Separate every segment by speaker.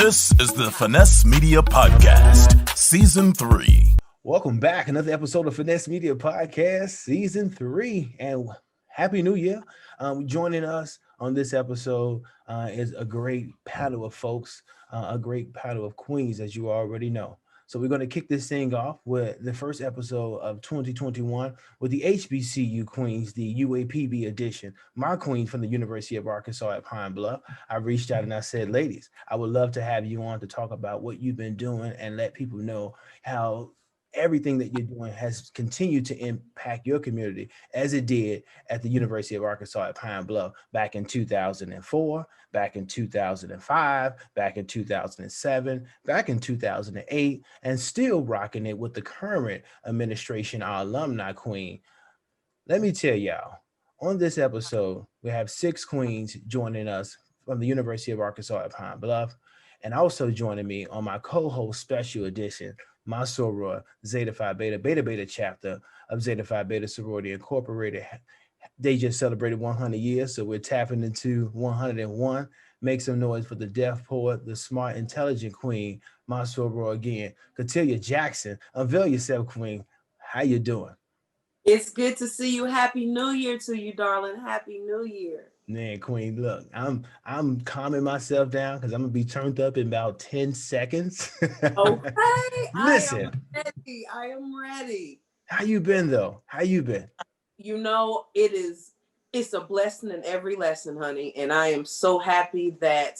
Speaker 1: This is the FinesseMedia Podcast, Season 3.
Speaker 2: Welcome back. Another episode of FinesseMedia Podcast, Season 3. And Happy New Year. Joining us on this episode is a great panel of folks, a great panel of queens, as you already know. So we're going to kick this thing off with the first episode of 2021 with the HBCU queens, the Uapb edition. My queen from the University of Arkansas at Pine Bluff. I reached out and I said, ladies, I would love to have you on to talk about what you've been doing and let people know how everything that you're doing has continued to impact your community as it did at the University of Arkansas at Pine Bluff back in 2004, back in 2005, back in 2007, back in 2008, and still rocking it with the current administration, our alumni queen. Let me tell y'all, on this episode, we have 6 queens joining us from the University of Arkansas at Pine Bluff, and also joining me on my co-host special edition, my soror, Zeta Phi Beta, Beta Beta chapter of Zeta Phi Beta Sorority Incorporated. They just celebrated 100 years, so we're tapping into 101. Make some noise for the deaf poet, the smart, intelligent queen, my soror again, Cynthia Jackson. Unveil yourself, queen. How you doing?
Speaker 3: It's good to see you. Happy New Year to you, darling. Happy New Year.
Speaker 2: Man, queen, look, I'm calming myself down because I'm gonna be turned up in about 10 seconds.
Speaker 3: Okay.
Speaker 2: Listen.
Speaker 3: I am ready.
Speaker 2: How you been though? How you been?
Speaker 3: You know, it's a blessing in every lesson, honey. And I am so happy that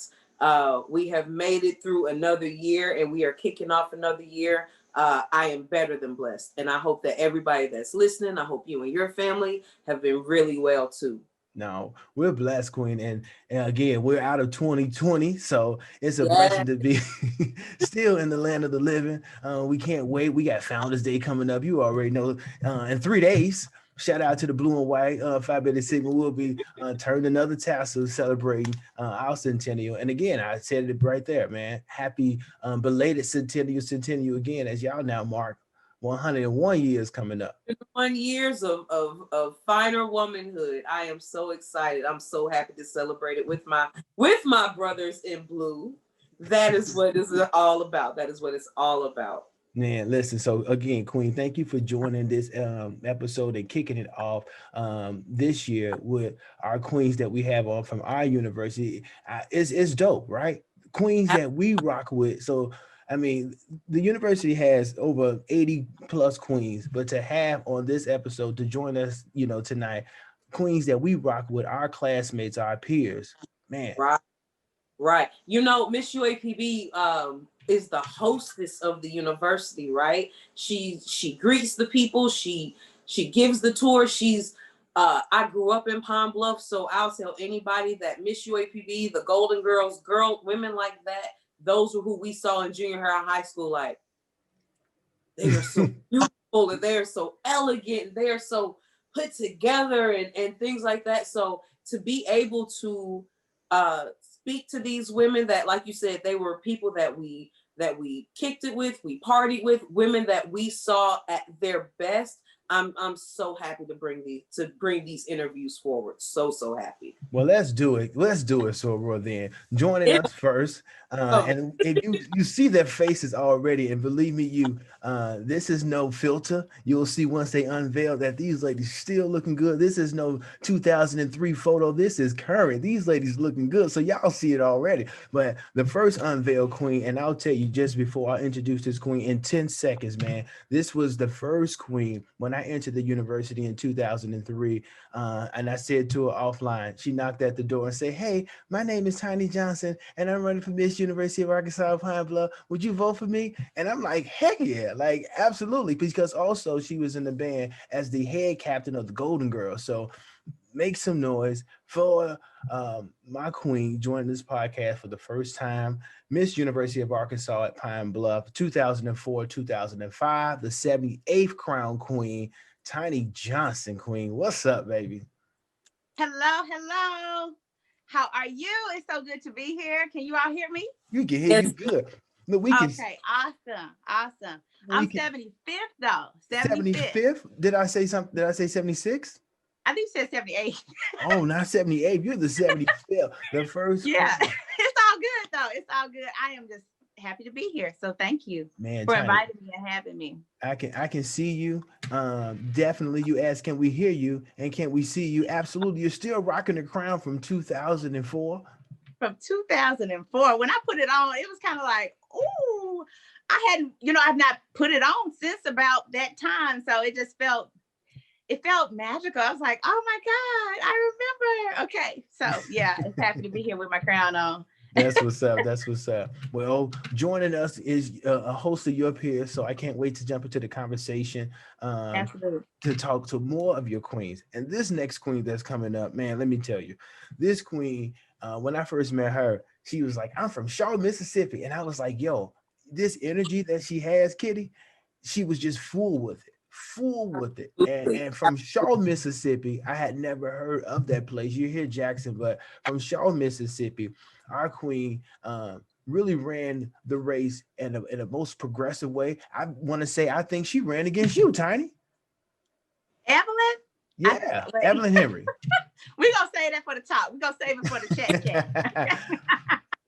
Speaker 3: we have made it through another year and we are kicking off another year. I am better than blessed. And I hope that everybody that's listening, I hope you and your family have been really well too.
Speaker 2: No, we're blessed, queen. And again, we're out of 2020. So it's a blessing to be still in the land of the living. We can't wait. We got Founders Day coming up. You already know, in 3 days. Shout out to the blue and white Phi Beta Sigma. We'll be turning another tassel celebrating our centennial. And again, I said it right there, man. Happy belated centennial again, as y'all now mark 101 years coming up.
Speaker 3: 1 years of finer womanhood. I am so excited. I'm so happy to celebrate it with my brothers in blue. That is what it's all about. That is what it's all about.
Speaker 2: Man, listen, so again, queen, thank you for joining this episode and kicking it off this year with our queens that we have on from our university. It's dope, right? Queens that we rock with. So I mean, the university has over 80 plus queens, but to have on this episode to join us, tonight, queens that we rock with, our classmates, our peers, man.
Speaker 3: Right. Miss Uapb is the hostess of the university, right? She greets the people. She gives the tour. I grew up in Pine Bluff, so I'll tell anybody that Miss Uapb, the Golden Girls, women like that, those are who we saw in junior high school. Like, they are so beautiful and they're so elegant and they're so put together and things like that. So to be able to speak to these women that, like you said, they were people that we kicked it with, we partied with, women that we saw at their best. I'm so happy to bring these interviews forward. So happy.
Speaker 2: Well, let's do it. So then joining us first. And if you see their faces already, and believe me, this is no filter. You'll see once they unveil that these ladies still looking good. This is no 2003 photo. This is current. These ladies looking good. So y'all see it already. But the first unveiled queen, and I'll tell you just before I introduce this queen in 10 seconds, man, this was the first queen when I entered the university in 2003. And I said to her offline, she knocked at the door and said, "Hey, my name is Tiny Johnson, and I'm running for Miss University of Arkansas Pine Bluff. Would you vote for me?" And I'm like, heck yeah, like absolutely, because also she was in the band as the head captain of the Golden Girls. So make some noise for my queen joining this podcast for the first time, Miss University of Arkansas at Pine Bluff, 2004, 2005, the 78th crown queen, Tiny Johnson, queen. What's up, baby?
Speaker 4: Hello. How are you? It's so good to be here. Can you all hear me?
Speaker 2: You can hear you good. Look, we can.
Speaker 4: Okay, awesome. I'm 75th though.
Speaker 2: 75th? Did I say something? Did I say 76?
Speaker 4: I think you said 78.
Speaker 2: Oh, not 78. You're the 75th. The first.
Speaker 4: Yeah, it's all all good though. It's all good. I am just happy to be here. So thank you
Speaker 2: Man,
Speaker 4: for
Speaker 2: Tiny,
Speaker 4: inviting me and having me.
Speaker 2: I can see you. Definitely. You asked, can we hear you? And can we see you? Absolutely. You're still rocking the crown from 2004.
Speaker 4: From 2004. When I put it on, it was kind of like, ooh, I hadn't, I've not put it on since about that time. So it felt magical. I was like, oh my God, I remember. Okay. So yeah, it's happy to be here with my crown on.
Speaker 2: That's what's up. That's what's up. Well, joining us is a host of your peers, so I can't wait to jump into the conversation
Speaker 4: Absolutely.
Speaker 2: to talk to more of your queens. And this next queen that's coming up, man, let me tell you, this queen, when I first met her, she was like, I'm from Charlotte, Mississippi. And I was like, yo, this energy that she has, Kitty, she was just full with it. And from Charlotte, Mississippi, I had never heard of that place. You hear Jackson, but from Charlotte, Mississippi, our queen really ran the race in a most progressive way. I want to say, I think she ran against you, Tiny.
Speaker 4: Evelyn?
Speaker 2: Yeah, Evelyn Henry.
Speaker 4: We're going to say that for the top. We're going to save it for the chat.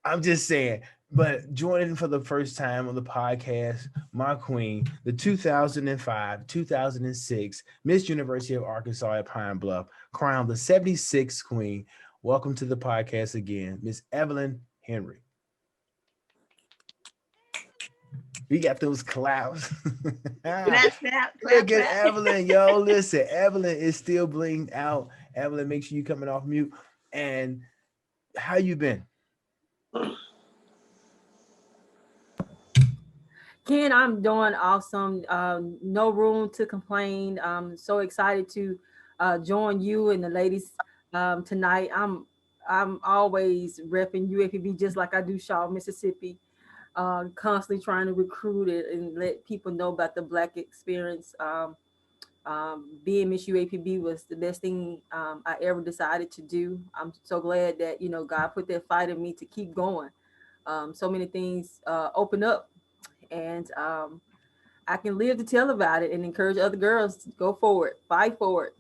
Speaker 2: I'm just saying. But joining for the first time on the podcast, my queen, the 2005-2006 Miss University of Arkansas at Pine Bluff, crowned the 76th queen. Welcome to the podcast again, Miss Evelyn Henry. We got those claps. Look at Evelyn, yo. Listen, Evelyn is still blinged out. Evelyn, make sure you coming off mute. And how you been?
Speaker 5: Ken, I'm doing awesome. No room to complain. I'm so excited to join you and the ladies tonight. I'm always repping UAPB just like I do Shaw, Mississippi. Constantly trying to recruit it and let people know about the Black experience. Being Miss UAPB was the best thing I ever decided to do. I'm so glad that God put that fight in me to keep going. So many things open up. And I can live to tell about it and encourage other girls to go forward, fight for it.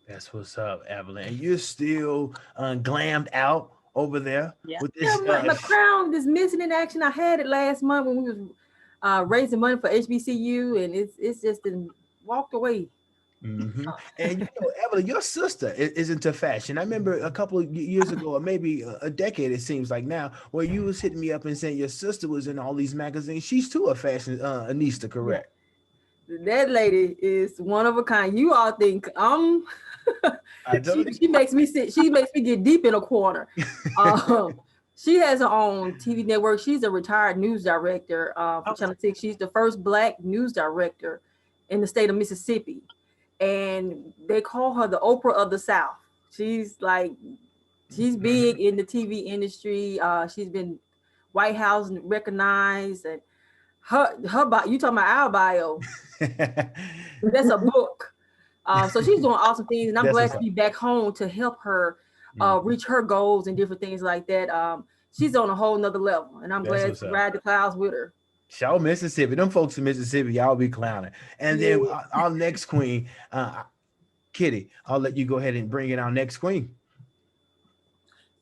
Speaker 2: That's what's up, Evelyn. And you're still glammed out over there.
Speaker 4: Yeah.
Speaker 2: With this,
Speaker 5: My crown is missing in action. I had it last month when we was raising money for HBCU, and it's just been walked away.
Speaker 2: Mm-hmm. And Evelyn, your sister is into fashion. I remember a couple of years ago, or maybe a decade, it seems like now, where you was hitting me up and saying your sister was in all these magazines. She's too a fashion Anista, correct?
Speaker 5: That lady is one of a kind. You all think she makes me sit. She makes me get deep in a corner. She has her own TV network. She's a retired news director for Channel 6. She's the first Black news director in the state of Mississippi. And they call her the Oprah of the South. She's big in the TV industry. She's been White House recognized, and her bio, you talking about our bio? That's a book. So she's doing awesome things, and I'm glad to be back home to help her reach her goals and different things like that. She's on a whole nother level, and I'm glad to ride the clouds with her.
Speaker 2: Show Mississippi. Them folks in Mississippi, y'all be clowning. And then our next queen, Kitty, I'll let you go ahead and bring in our next queen.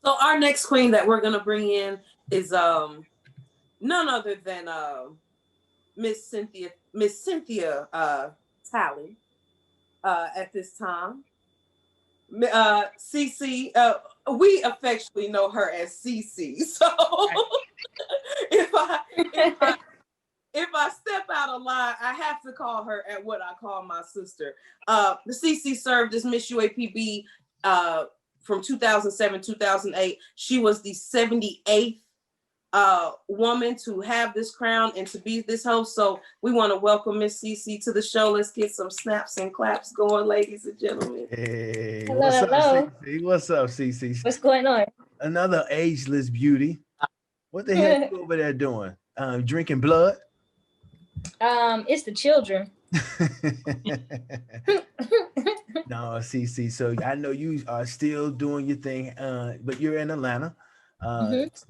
Speaker 3: So our next queen that we're gonna bring in is none other than Miss Cynthia Talley at this time. CC, we affectionately know her as CC. So if I step out of line, I have to call her at what I call my sister. The CC served as Miss UAPB from 2007-2008. She was the 78th woman to have this crown and to be this host. So we want to welcome Miss CC to the show. Let's get some snaps and claps going, ladies and gentlemen.
Speaker 2: Hey,
Speaker 6: hello, hello.
Speaker 2: CC? What's up, CC?
Speaker 6: What's going on?
Speaker 2: Another ageless beauty. What the heck you over there doing? Drinking blood?
Speaker 6: It's the children.
Speaker 2: No, CC. So I know you are still doing your thing, but you're in Atlanta,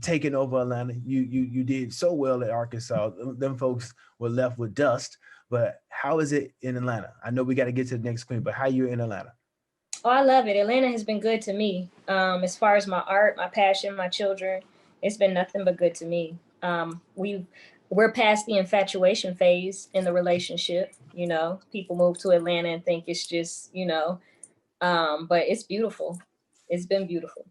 Speaker 2: taking over Atlanta. You did so well at Arkansas. Them folks were left with dust. But how is it in Atlanta? I know we got to get to the next queen, but how you in Atlanta?
Speaker 6: Oh, I love it. Atlanta has been good to me. As far as my art, my passion, my children, it's been nothing but good to me. We're past the infatuation phase in the relationship. You know, people move to Atlanta and think it's just, but it's beautiful. It's been beautiful.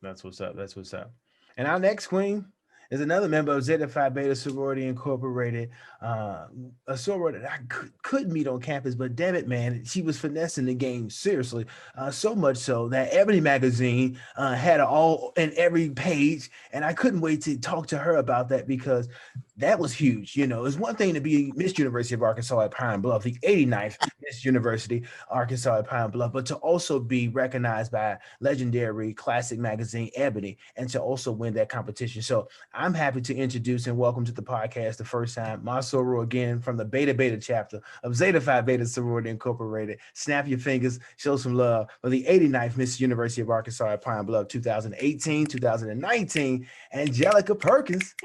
Speaker 2: That's what's up. That's what's up. And our next queen is another member of Zeta Phi Beta Sorority Incorporated, a sorority that I could meet on campus, but damn it, man, she was finessing the game seriously, so much so that Ebony magazine had her all in every page, and I couldn't wait to talk to her about that because that was huge. You know, it's one thing to be Miss University of Arkansas at Pine Bluff, the 89th Miss University Arkansas at Pine Bluff, but to also be recognized by legendary classic magazine Ebony and to also win that competition. So I'm happy to introduce and welcome to the podcast the first time my soror again from the Beta Beta chapter of Zeta Phi Beta Sorority Incorporated. Snap your fingers, show some love for the 89th Miss University of Arkansas at Pine Bluff 2018, 2019, Angelica Perkins.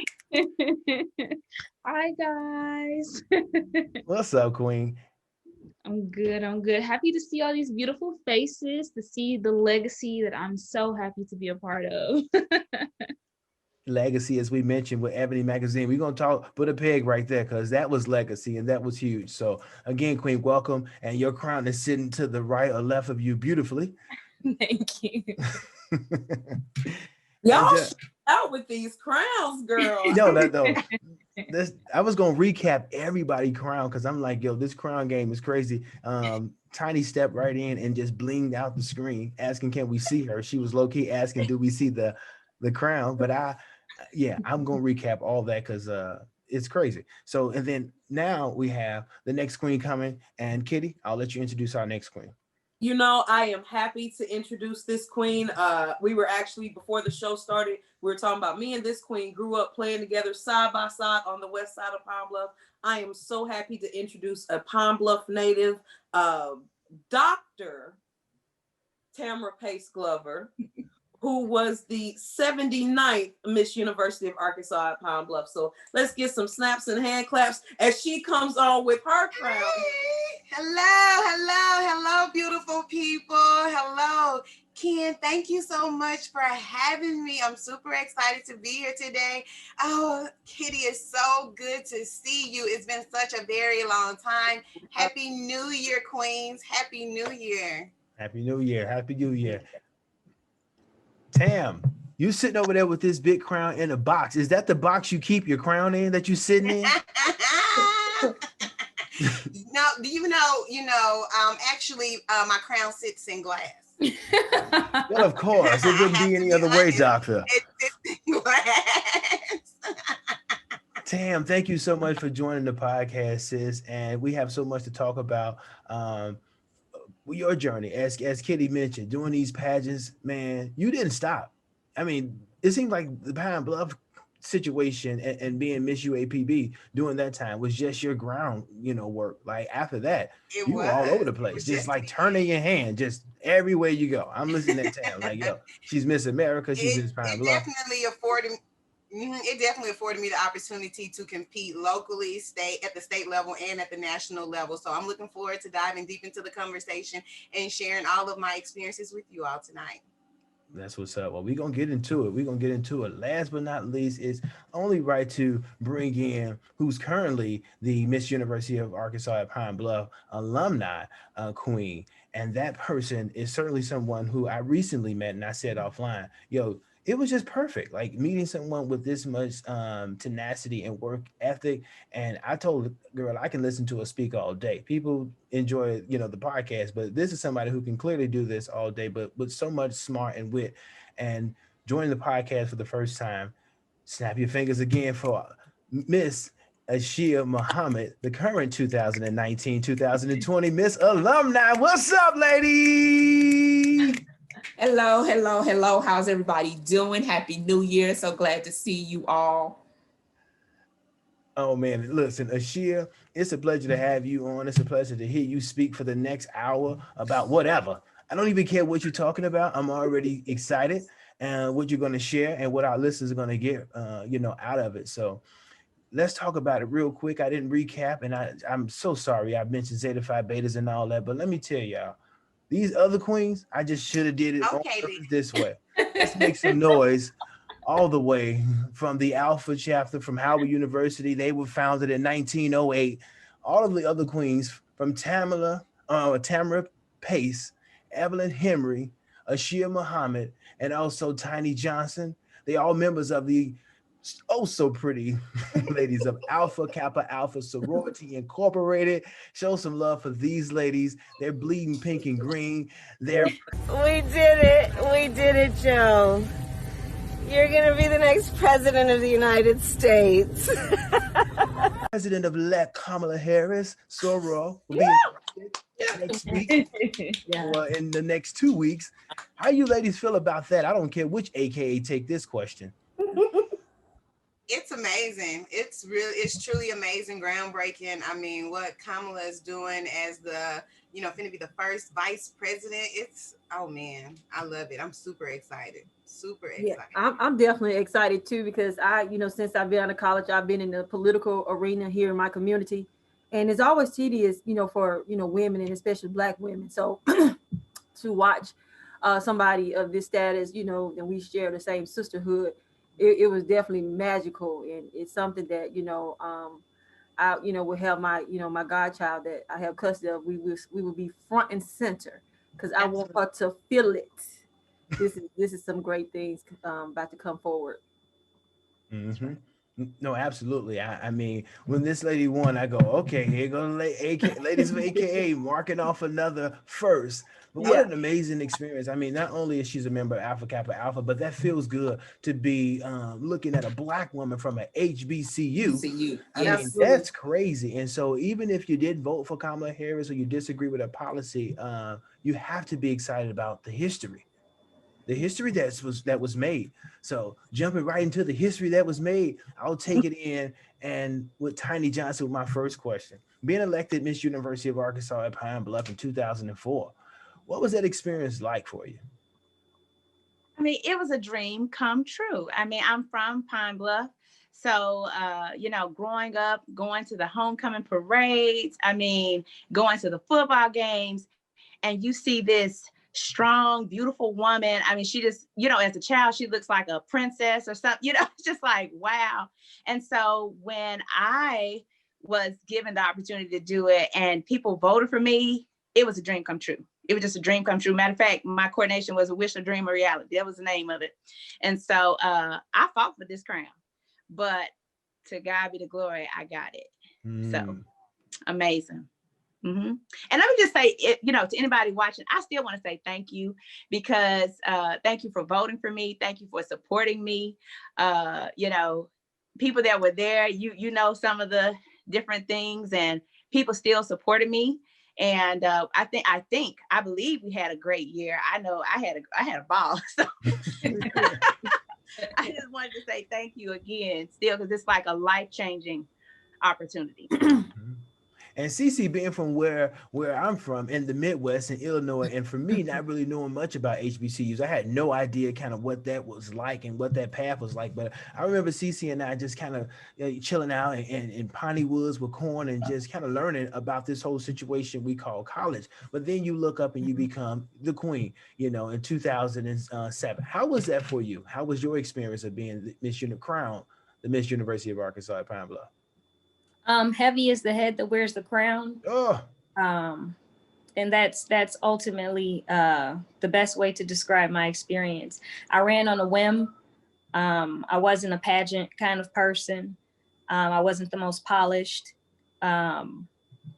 Speaker 7: Hi guys.
Speaker 2: What's up, Queen?
Speaker 7: I'm good. I'm good. Happy to see all these beautiful faces, to see the legacy that I'm so happy to be a part of.
Speaker 2: Legacy, as we mentioned with Ebony magazine, we're gonna put a peg right there because that was legacy and that was huge. So again, Queen, welcome, and your crown is sitting to the right or left of you beautifully.
Speaker 7: Thank you.
Speaker 3: Y'all out with these crowns, girl.
Speaker 2: No. I was gonna recap everybody crown because I'm like, yo, this crown game is crazy. Tiny stepped right in and just blinged out the screen, asking, can we see her? She was low-key asking, do we see the crown? But I'm gonna recap all that because it's crazy. So, and then now we have the next queen coming, and Kitty, I'll let you introduce our next queen.
Speaker 3: You know, I am happy to introduce this queen. We were actually, before the show started, we were talking about me and this queen grew up playing together side by side on the west side of Pine Bluff. I am so happy to introduce a Pine Bluff native, Dr. Tamara Pace Glover, who was the 79th Miss University of Arkansas at Pine Bluff. So let's get some snaps and hand claps as she comes on with her crown.
Speaker 8: Hey, hello, beautiful people. Hello, Ken. Thank you so much for having me. I'm super excited to be here today. Oh, Kitty, it's so good to see you. It's been such a very long time. Happy New Year, Queens. Happy New Year.
Speaker 2: Happy New Year. Happy New Year. Tam, you sitting over there with this big crown in a box. Is that the box you keep your crown in that you sitting in?
Speaker 8: No, actually, my crown sits in glass.
Speaker 2: Well, of course. It wouldn't be any other way, Doctor.
Speaker 8: It sits in glass.
Speaker 2: Tam, thank you so much for joining the podcast, sis. And we have so much to talk about. Your journey, as Kitty mentioned, doing these pageants, man, you didn't stop. I mean, it seemed like the Pine Bluff situation and being Miss Uapb during that time was just your ground, work. Like after that, you were all over the place, just like turning your hand, just everywhere you go. I'm listening to Tam, like, yo, she's Miss America, she's Miss Pine Bluff.
Speaker 8: It definitely afforded me the opportunity to compete locally, at the state level and at the national level. So I'm looking forward to diving deep into the conversation and sharing all of my experiences with you all tonight.
Speaker 2: That's what's up. Well, we're going to get into it. Last but not least, it's only right to bring in who's currently the Miss University of Arkansas at Pine Bluff alumni queen. And that person is certainly someone who I recently met, and I said offline, yo, it was just perfect, like meeting someone with this much tenacity and work ethic. And I told the girl, I can listen to her speak all day. People enjoy, the podcast, but this is somebody who can clearly do this all day, but with so much smart and wit. And joining the podcast for the first time, snap your fingers again for Miss Ashia Muhammad, the current 2019-2020 Miss Alumni. What's up, lady?
Speaker 9: Hello. How's everybody doing? Happy New Year. So glad to see you all.
Speaker 2: Oh, man. Listen, Ashia, it's a pleasure to have you on. It's a pleasure to hear you speak for the next hour about whatever. I don't even care what you're talking about. I'm already excited and what you're going to share and what our listeners are going to get, out of it. So let's talk about it real quick. I didn't recap, and I'm so sorry. I mentioned Zeta Phi Betas and all that, but let me tell y'all, these other queens, I just should have did it this way. Let's make some noise all the way from the Alpha chapter from Howard University. They were founded in 1908. All of the other queens from Tamara Pace, Evelyn Henry, Ashia Muhammad, and also Tiny Johnson. They all members of the oh so pretty ladies of Alpha Kappa Alpha Sorority Incorporated. Show some love for these ladies. They're bleeding pink and green. They're
Speaker 10: We did it. We did it, Joe. You're going to be the next president of the United States.
Speaker 2: President-elect Kamala Harris, Soror, will be next week or in the next 2 weeks. How you ladies feel about that? I don't care which AKA take this question.
Speaker 8: It's amazing. It's truly amazing, groundbreaking. I mean, what Kamala is doing as the, finna be the first vice president. Oh man, I love it. I'm super excited. Super excited.
Speaker 5: Yeah, I'm definitely excited too, because since I've been out of college, I've been in the political arena here in my community, and it's always tedious, for, women and especially Black women. So to watch somebody of this status, and we share the same sisterhood, it was definitely magical, and it's something that I will have my my godchild that I have custody of. We will be front and center because I want her to feel it. This is some great things about to come forward.
Speaker 2: Mm-hmm. No, absolutely. I mean, when this lady won, I go, okay, here go ladies of AKA marking off another first. But what an amazing experience. I mean, not only is she a member of Alpha Kappa Alpha, but that feels good to be looking at a Black woman from an HBCU. I mean, that's crazy. And so even if you did vote for Kamala Harris or you disagree with her policy, you have to be excited about the history that was made. So jumping right into the history that was made, I'll take it in. And with Tiny Johnson, with my first question, being elected Miss University of Arkansas at Pine Bluff in 2004, what was that experience like for you?
Speaker 4: I mean, it was a dream come true. I mean, I'm from Pine Bluff. So, growing up, going to the homecoming parades, I mean, going to the football games, and you see this strong, beautiful woman. I mean, she just, as a child, she looks like a princess or something, it's just like, wow. And so when I was given the opportunity to do it and people voted for me, it was a dream come true. It was just a dream come true. Matter of fact, my coordination was a wish, a dream, a reality. That was the name of it. And so I fought for this crown, but to God be the glory, I got it. So amazing. Mm-hmm. And let me just say, to anybody watching, I still want to say thank you, because thank you for voting for me. Thank you for supporting me. People that were there, some of the different things, and people still supported me. And I believe we had a great year. I know I had a ball. So I just wanted to say thank you again, still, because it's like a life-changing opportunity.
Speaker 2: And Cece being from where I'm from in the Midwest in Illinois, and for me not really knowing much about HBCUs, I had no idea kind of what that was like and what that path was like. But I remember Cece and I just kind of chilling out in Piney Woods with corn and just kind of learning about this whole situation we call college. But then you look up and you become the queen, in 2007. How was that for you? How was your experience of being the Miss University of Arkansas at Pine Bluff?
Speaker 6: Heavy is the head that wears the crown.
Speaker 2: Oh.
Speaker 6: And that's ultimately the best way to describe my experience. I ran on a whim. I wasn't a pageant kind of person. I wasn't the most polished. I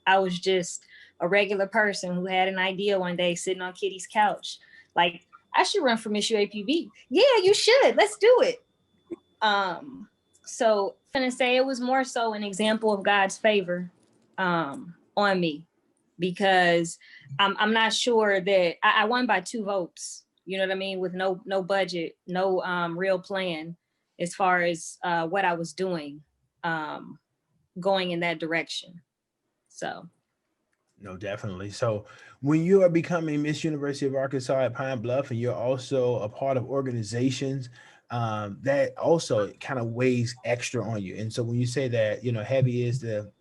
Speaker 6: was just a regular person who had an idea one day sitting on Kitty's couch. Like, I should run for Miss Uapb. Yeah, you should. Let's do it. So I'm gonna say it was more so an example of God's favor on me, because I'm not sure that I won by 2 votes. You know what I mean? With no budget, no real plan as far as what I was doing, going in that direction. So.
Speaker 2: No, definitely. So when you are becoming Miss University of Arkansas at Pine Bluff, and you're also a part of organizations, that also kind of weighs extra on you. And so when you say that, heavy is the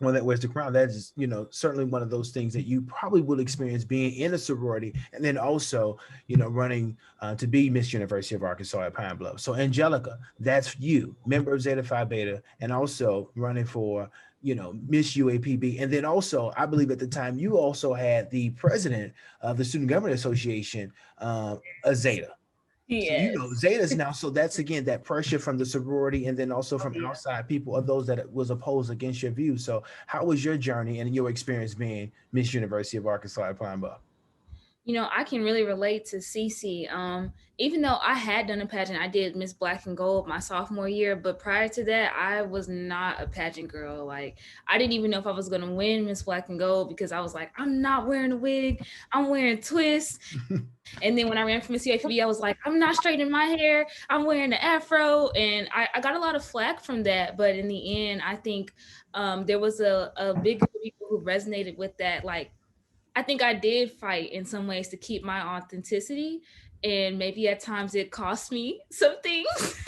Speaker 2: Well, that wears the crown. That is, certainly one of those things that you probably will experience being in a sorority, and then also, running to be Miss University of Arkansas at Pine Bluff. So, Angelica, that's you, member of Zeta Phi Beta, and also running for, Miss UAPB. And then also, I believe at the time you also had the president of the Student Government Association, a Zeta. So,
Speaker 6: Yes.
Speaker 2: Zeta's now, so that's again that pressure from the sorority and then also from outside people of those that was opposed against your views. So, how was your journey and your experience being Miss University of Arkansas at Pine Bluff?
Speaker 7: I can really relate to Cece. Even though I had done a pageant, I did Miss Black and Gold my sophomore year, but prior to that, I was not a pageant girl. Like, I didn't even know if I was gonna win Miss Black and Gold because I was like, I'm not wearing a wig, I'm wearing twists. And then when I ran for Miss UAPB, I was like, I'm not straightening my hair, I'm wearing the afro. And I got a lot of flack from that. But in the end, I think there was a big group of people who resonated with that. Like, I think I did fight in some ways to keep my authenticity. And maybe at times it cost me some things.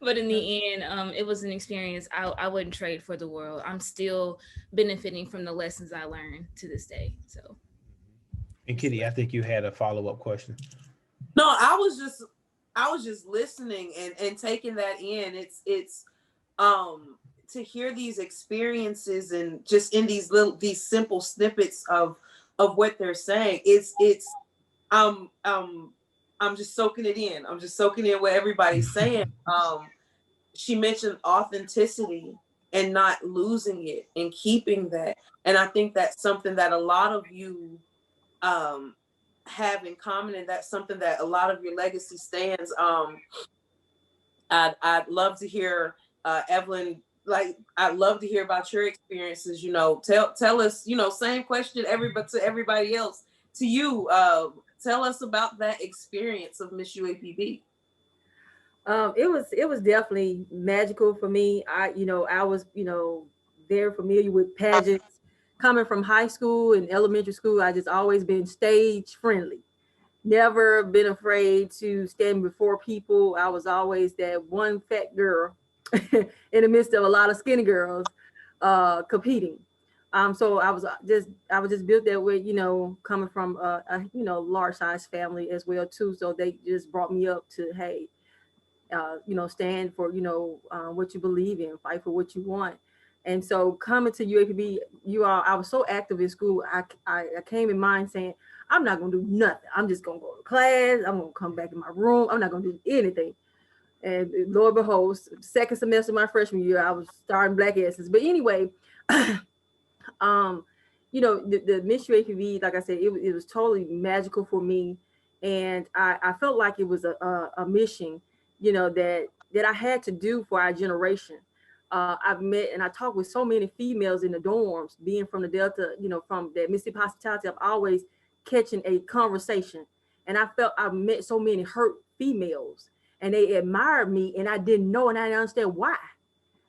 Speaker 7: But in the end, it was an experience I wouldn't trade for the world. I'm still benefiting from the lessons I learned to this day. So.
Speaker 2: And Kitty, I think you had a follow-up question.
Speaker 3: No, I was just listening and taking that in. It's to hear these experiences and just in these simple snippets of what they're saying. I'm just soaking it in. I'm just soaking in what everybody's saying. She mentioned authenticity and not losing it and keeping that. And I think that's something that a lot of you have in common, and that's something that a lot of your legacy stands. I'd love to hear Evelyn. Like, I'd love to hear about your experiences. Tell us. Same question to everybody else. To you, tell us about that experience of Miss UAPB.
Speaker 5: It was definitely magical for me. I was very familiar with pageants. Coming from high school and elementary school, I just always been stage friendly. Never been afraid to stand before people. I was always that one fat girl in the midst of a lot of skinny girls competing. So I was just built that way, coming from a large size family as well too. So they just brought me up to, hey, stand for what you believe in, fight for what you want. And so coming to UAPB, I was so active in school. I came in mind saying, I'm not gonna do nothing. I'm just gonna go to class. I'm gonna come back in my room. I'm not gonna do anything. And Lord behold, second semester of my freshman year, I was starting Black Essence. But anyway, the Miss UAPB, like I said, it was totally magical for me, and I felt like it was a mission, that I had to do for our generation. I've met and I talked with so many females in the dorms, being from the Delta, from the Mississippi hospitality. I'm always catching a conversation, and I felt I met so many hurt females, and they admired me, and I didn't know, and I didn't understand why.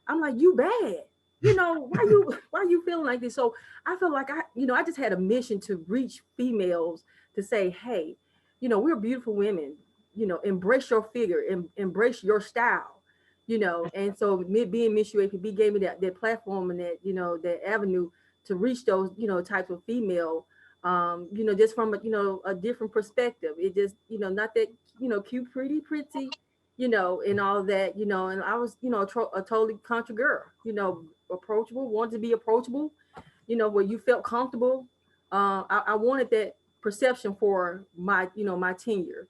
Speaker 5: I'm like, you bad, why you feeling like this? So I feel like I just had a mission to reach females to say, hey, we're beautiful women, embrace your figure, embrace your style. And so being Miss UAPB gave me that platform and that, that avenue to reach those, types of female, just from a different perspective. It just, not that, cute, pretty, and all that, and I was, a totally country girl, approachable, wanted to be approachable, where you felt comfortable. I wanted that perception for my, my tenure,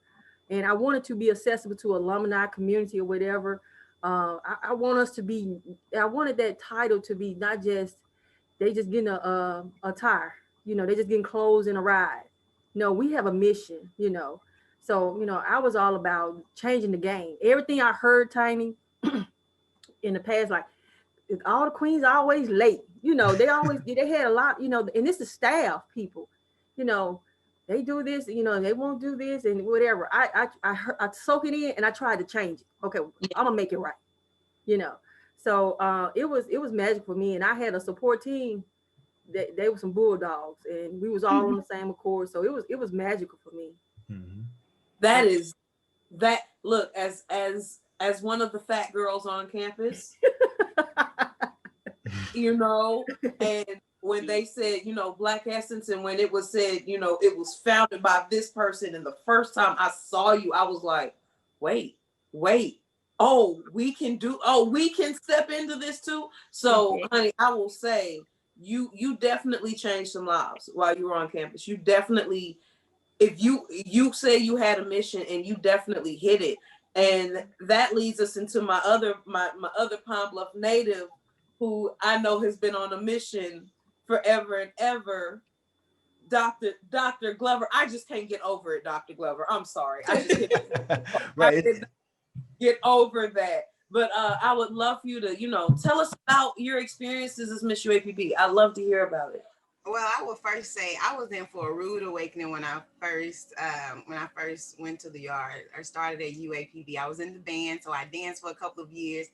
Speaker 5: and I wanted to be accessible to alumni community or whatever. I want us to be, I wanted that title to be not just, they just getting a tire, they just getting clothes and a ride. No, we have a mission, So, I was all about changing the game. Everything I heard, Tiny, in the past, like, all the queens are always late. They had a lot, and this is staff people, they do this, they won't do this and whatever. I soak it in and I tried to change it. Okay, I'm gonna make it right, So it was magic for me, and I had a support team. They were some bulldogs, and we was all on the same accord. So it was magical for me.
Speaker 2: Mm-hmm.
Speaker 3: That look, as one of the fat girls on campus, you know, and when they said, you know, Black Essence, and when it was said, you know, it was founded by this person, and the first time I saw you, I was like, wait, oh, we can step into this too. So, honey, I will say, you definitely changed some lives while you were on campus. You definitely, if you say you had a mission, and you definitely hit it. And that leads us into my other Pine Bluff native, who I know has been on a mission forever and ever, Dr. Glover. I just can't get over it, Dr. Glover. I'm sorry. I just can't
Speaker 2: Right.
Speaker 3: get over that. But I would love for you to, you know, tell us about your experiences as Miss UAPB. I'd love to hear about it.
Speaker 8: Well, I will first say I was in for a rude awakening when I first went to the yard. I started at UAPB. I was in the band, so I danced for a couple of years.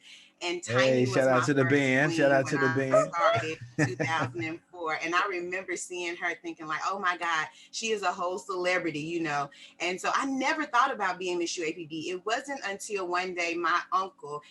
Speaker 8: And Tiny was
Speaker 2: shout out
Speaker 8: my
Speaker 2: to the
Speaker 8: first
Speaker 2: band.
Speaker 8: queen
Speaker 2: Shout out
Speaker 8: when
Speaker 2: to the
Speaker 8: I
Speaker 2: band.
Speaker 8: started 2004. And I remember seeing her thinking like, oh my God, she is a whole celebrity, you know. And so I never thought about being Miss UAPB. It wasn't until one day my uncle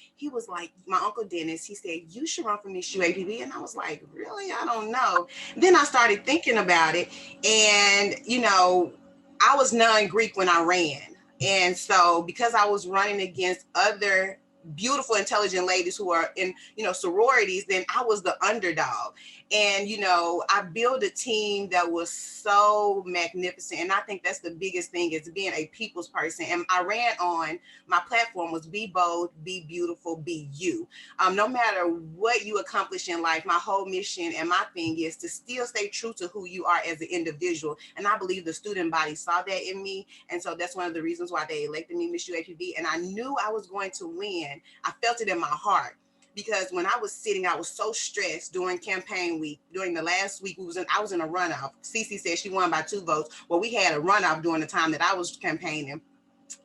Speaker 8: Dennis, he said, you should run for Miss UAPB. And I was like, really? I don't know. Then I started thinking about it. And, you know, I was non-Greek when I ran. And so because I was running against other beautiful, intelligent ladies who are in, you know, sororities, then I was the underdog. And, you know, I built a team that was so magnificent. And I think that's the biggest thing, is being a people's person. And I ran on, my platform was be bold, be beautiful, be you. No matter what you accomplish in life, my whole mission and my thing is to still stay true to who you are as an individual. And I believe the student body saw that in me. And so that's one of the reasons why they elected me Miss UAPB. And I knew I was going to win. I felt it in my heart, because when I was sitting, I was so stressed during campaign week. During the last week, I was in a runoff. Cece said she won by 2 votes. Well, we had a runoff during the time that I was campaigning.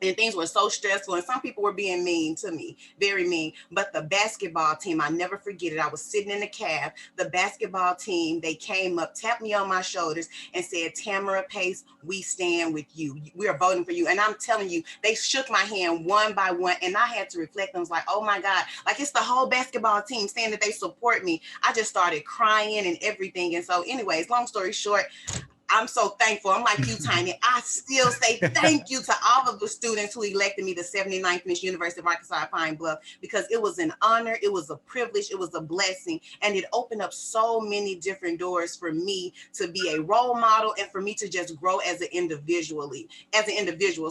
Speaker 8: And things were so stressful, and some people were being mean to me, very mean. But the basketball team, I never forget it. I was sitting in the cab. The basketball team, they came up, tapped me on my shoulders, and said, Tamara Pace, we stand with you. We are voting for you. And I'm telling you, they shook my hand one by one, and I had to reflect. I was like, oh my God, like it's the whole basketball team saying that they support me. I just started crying and everything. And so anyways, long story short, I'm so thankful. I'm like you, Tiny. I still say thank you to all of the students who elected me the 79th Miss University of Arkansas at Pine Bluff, because it was an honor, it was a privilege, it was a blessing, and it opened up so many different doors for me to be a role model and for me to just grow as an individual.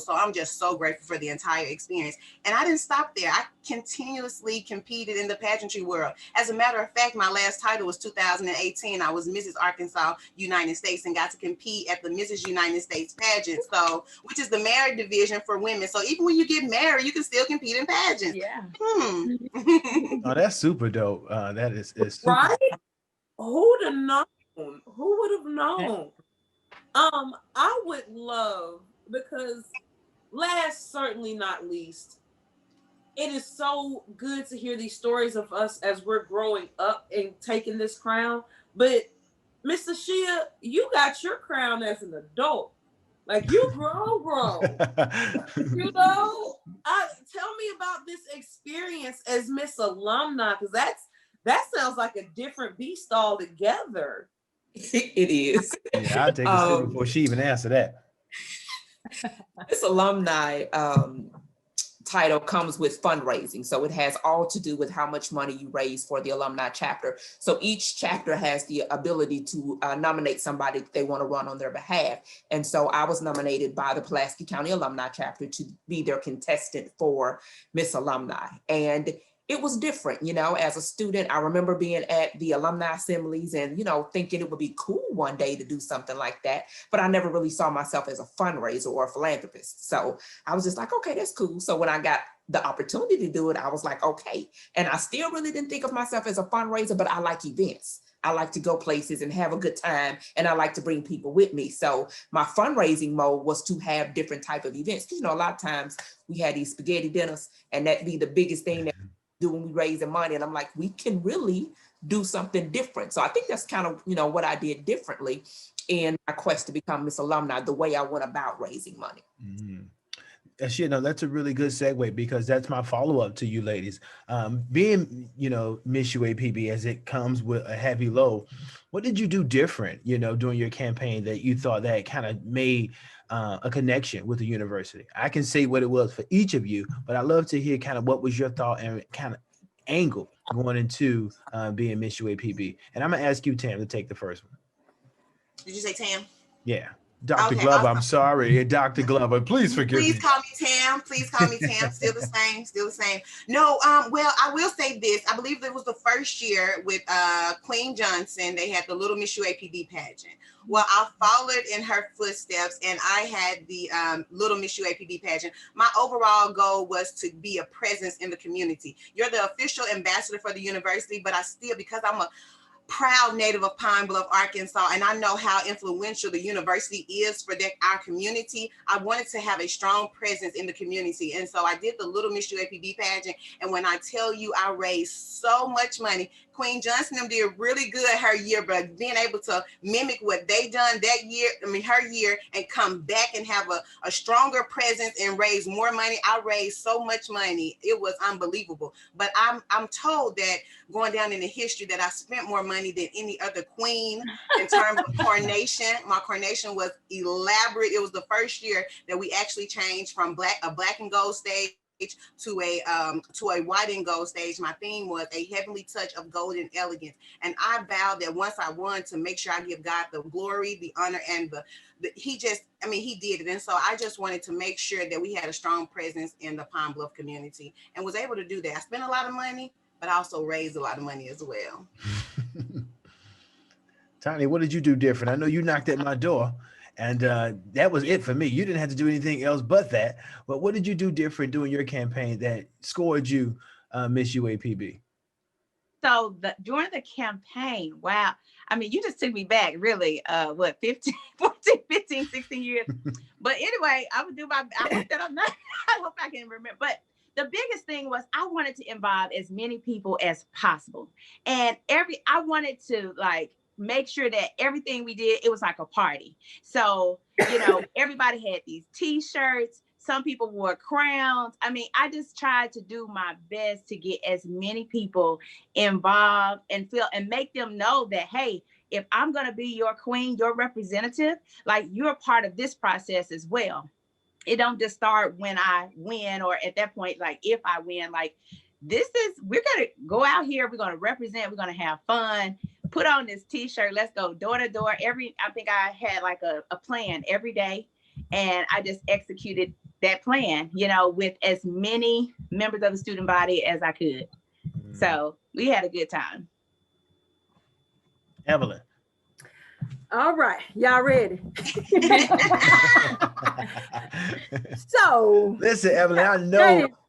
Speaker 8: So I'm just so grateful for the entire experience. And I didn't stop there. I continuously competed in the pageantry world. As a matter of fact, my last title was 2018. I was Mrs. Arkansas United States and got to compete at the Mrs. United States pageant, so which is the married division for women. So even when you get married, you can still compete in pageants.
Speaker 6: Yeah.
Speaker 2: Oh, that's super dope. That is super.
Speaker 3: Right? Who'd have known? Who would have known? I would love, because last, certainly not least, it is so good to hear these stories of us as we're growing up and taking this crown. But Miss Ashia, you got your crown as an adult. Like, you grown. You know? Tell me about this experience as Miss Alumni, because that sounds like a different beast altogether.
Speaker 9: It is.
Speaker 2: Yeah, I'll take a sip before she even answer that.
Speaker 9: This alumni title comes with fundraising. So it has all to do with how much money you raise for the alumni chapter. So each chapter has the ability to nominate somebody they want to run on their behalf. And so I was nominated by the Pulaski County Alumni chapter to be their contestant for Miss Alumni. And it was different, you know, as a student. I remember being at the alumni assemblies and, you know, thinking it would be cool one day to do something like that. But I never really saw myself as a fundraiser or a philanthropist. So I was just like, okay, that's cool. So when I got the opportunity to do it, I was like, okay. And I still really didn't think of myself as a fundraiser, but I like events. I like to go places and have a good time, and I like to bring people with me. So my fundraising mode was to have different type of events. You know, a lot of times we had these spaghetti dinners, and that'd be the biggest thing that do when we raise the money. And I'm like, we can really do something different. So I think that's kind of, you know, what I did differently in my quest to become Miss Alumni, the way I went about raising money.
Speaker 2: Mm-hmm. Ashia, no, that's a really good segue because that's my follow-up to you ladies. Being, Miss UAPB, as it comes with a heavy load, what did you do different, during your campaign that you thought that kind of made a connection with the university? I can say what it was for each of you, but I'd love to hear kind of what was your thought and kind of angle going into being Miss UAPB. And I'm gonna ask you, Tam, to take the first one.
Speaker 8: Did you say Tam?
Speaker 2: Yeah. Dr.
Speaker 8: Okay,
Speaker 2: Glover,
Speaker 8: awesome.
Speaker 2: I'm sorry. Dr. Glover, please forgive me.
Speaker 8: Please call me Tam. Please call me Tam. Still the same. Still the same. No, well, I will say this. I believe it was the first year with Queen Johnson. They had the Little Miss UAPB pageant. Well, I followed in her footsteps, and I had the Little Miss UAPB pageant. My overall goal was to be a presence in the community. You're the official ambassador for the university, but I still, because I'm a proud native of Pine Bluff, Arkansas, and I know how influential the university is for our community. I wanted to have a strong presence in the community, and so I did the Little Miss UAPB pageant. And when I tell you, I raised so much money. Queen Johnson did really good her year, but being able to mimic what they done that year, her year, and come back and have a stronger presence and raise more money. I raised so much money. It was unbelievable. But I'm told that going down in the history that I spent more money than any other queen in terms of coronation. My coronation was elaborate. It was the first year that we actually changed from a black and gold stage to a white and gold stage. My theme was a heavenly touch of golden elegance. And I vowed that once I won, to make sure I give God the glory, the honor, and he did it. And so I just wanted to make sure that we had a strong presence in the Pine Bluff community, and was able to do that. I spent a lot of money, but I also raised a lot of money as well.
Speaker 2: Tiny, what did you do different? I know you knocked at my door, and that was it for me. You didn't have to do anything else but that. But what did you do different during your campaign that scored you Miss UAPB?
Speaker 4: So during the campaign, wow. I mean, you just took me back really, 15, 14, 15, 16 years. But anyway, I would do I hope that I'm not, I hope I can remember. But the biggest thing was I wanted to involve as many people as possible. And I wanted to make sure that everything we did, it was like a party. So, everybody had these t-shirts. Some people wore crowns. I mean, I just tried to do my best to get as many people involved and make them know that, hey, if I'm going to be your queen, your representative, you're part of this process as well. It don't just start when I win, or at that point, if I win, we're going to go out here. We're going to represent. We're going to have fun. Put on this t-shirt. Let's go door to door. I think I had a plan every day, and I just executed that plan, with as many members of the student body as I could. So we had a good time.
Speaker 2: Evelyn.
Speaker 5: All right, y'all ready? So
Speaker 2: listen, Evelyn,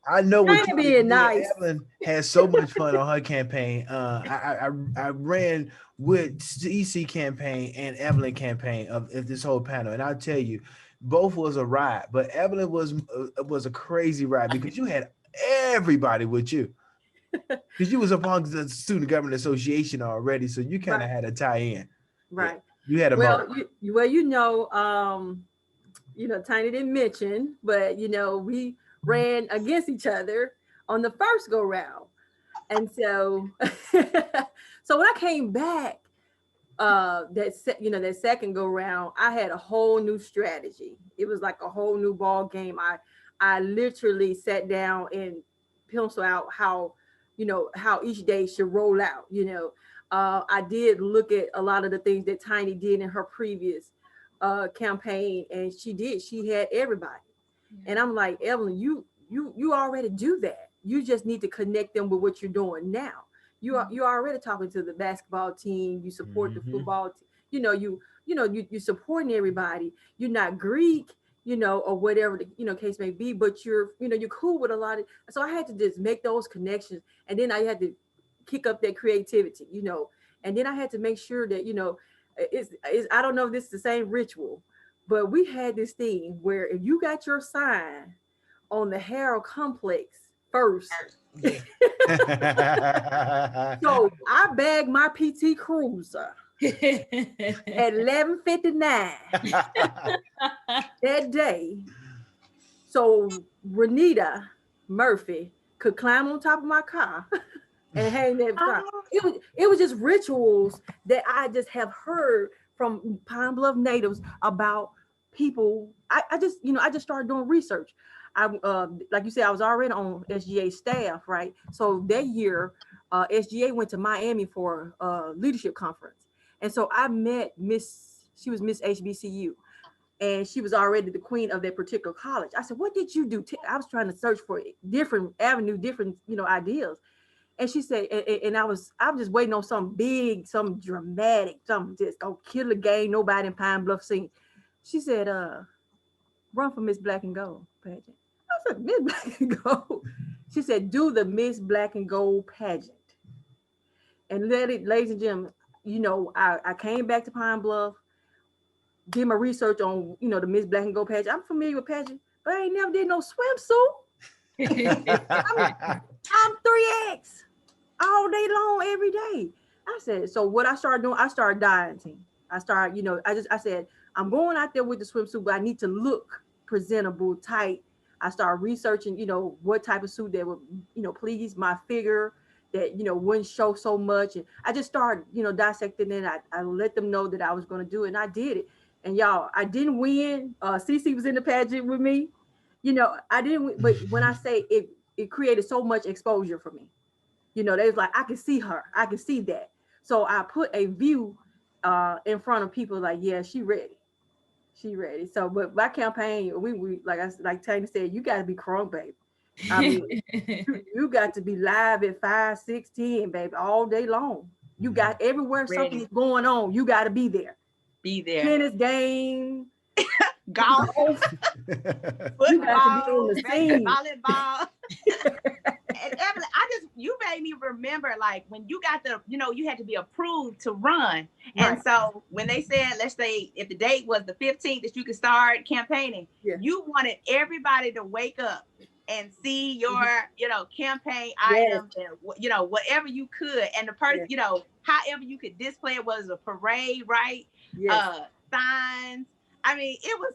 Speaker 2: I know what you're
Speaker 5: being nice.
Speaker 2: Evelyn has so much fun on her campaign. I ran with EC campaign and Evelyn campaign of this whole panel, and I'll tell you, both was a ride, but Evelyn was a crazy ride because you had everybody with you. Because you was among the Student Government Association already, so you kind of had a tie-in.
Speaker 5: Right.
Speaker 2: You had a
Speaker 5: Tiny didn't mention, but we ran against each other on the first go round. And so so when I came back, that second go round, I had a whole new strategy. It was like a whole new ball game. I literally sat down and pencil out how each day should roll out. I did look at a lot of the things that Tiny did in her previous campaign, and she had everybody. And I'm like, Evelyn, you already do that. You just need to connect them with what you're doing now. You're already talking to the basketball team. You support the football team. You're supporting everybody. You're not Greek, or whatever the case may be, but you're cool with a lot of. So I had to just make those connections, and then I had to kick up that creativity, and then I had to make sure that it's I don't know if this is the same ritual, but we had this thing where if you got your sign on the Harold Complex first. So I bagged my PT Cruiser at 11:59 that day. So Renita Murphy could climb on top of my car and hang that car. It was just rituals that I just have heard from Pine Bluff natives about people. I just started doing research. I like you said, I was already on SGA staff, right? So that year, SGA went to Miami for a leadership conference, and so I met she was Miss HBCU, and she was already the queen of that particular college. I said, "What did you do?" I was trying to search for different avenue, different ideas, and she said, and I was just waiting on something big, something dramatic, something just go kill the game. Nobody in Pine Bluff seen. She said, "Run for Miss Black and Gold pageant." I said, "Miss Black and Gold." She said, "Do the Miss Black and Gold pageant." And ladies and gentlemen, I came back to Pine Bluff, did my research on, the Miss Black and Gold pageant. I'm familiar with pageant, but I ain't never did no swimsuit. I'm 3X all day long, every day. I said, so what I started doing, I started dieting. I said, I'm going out there with the swimsuit, but I need to look presentable, tight. I started researching, what type of suit that would, please my figure, that, wouldn't show so much. And I just started, dissecting it. I let them know that I was going to do it, and I did it. And y'all, I didn't win. Cece was in the pageant with me. I didn't win, but when I say it created so much exposure for me. They was like, I can see her. I can see that. So I put a view in front of people like, yeah, she ready. She ready. So, but my campaign, we like Tanya said, you got to be crunk, baby. I mean, you got to be live at 5, 6, 10, baby, all day long. You got everywhere something is going on. You got to be there.
Speaker 4: Be there.
Speaker 5: Tennis game,
Speaker 4: golf, football,
Speaker 5: you got to be on the scene.
Speaker 4: Volleyball. And Evelyn, you made me remember, like, when you got you had to be approved to run. Right. And so when they said, let's say if the date was the 15th that you could start campaigning, you wanted everybody to wake up and see your, campaign items and, whatever you could. And the person, however you could display it, was a parade, right? Yes. Signs. I mean, it was